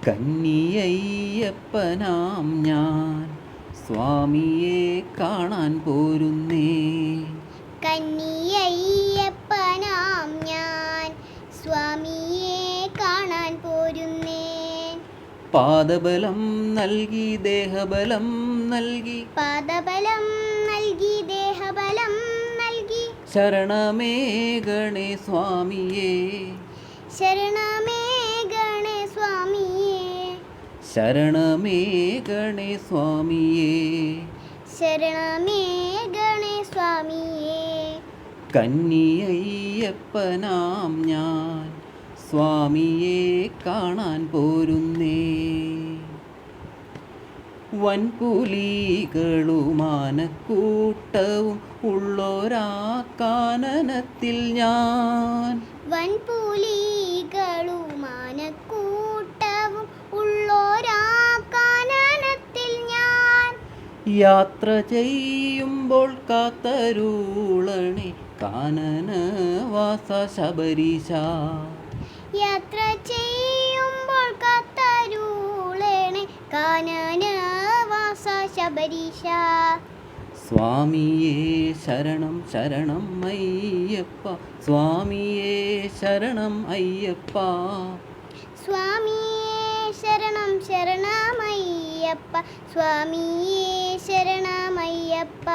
കന്നിയയ്യപ്പനാം ഞാൻ സ്വാമിയെ കാണാൻ പോരുന്നേ. കന്നിയയ്യപ്പനാം ഞാൻ സ്വാമിയെ കാണാൻ പോരുന്നേ. പാദബലം നൽകി ദേഹബലം നൽകി, പാദബലം നൽകി ദേഹബലം നൽകി, ശരണമേകണേ സ്വാമിയേ. ശരണമേകണേ സ്വാമിയേ. ശരണമേകണേ സ്വാമിയേ. ശരണമേകണേ സ്വാമിയേ. കന്നിയയ്യപ്പനാം ഞാൻ സ്വാമിയെ കാണാൻ പോരുന്നേ. വൻപുലികളും ആനക്കൂട്ടവും ഉള്ളോരാ കാനനത്തിൽ ഞാൻ, വൻപുലികളും ആനക്കൂട്ടവും ഉള്ളോരാ കാനനത്തിൽ ഞാൻ, യാത്ര ചെയ്യുമ്പോൾ കാത്തരുളണേ കാനനവാസ ശബരീശ. യാത്ര ചെയ്യുമ്പോൾ കാത്തരുളണേ കാനനവാസ ശബരീശ. സ്വാമിയേ ശരണം ശരണം അയ്യപ്പ, സ്വാമിയേ ശരണം അയ്യപ്പ. സ്വാമിയേ ശരണം ശരണമയ്യപ്പ, സ്വാമിയേ ശരണമയ്യപ്പ.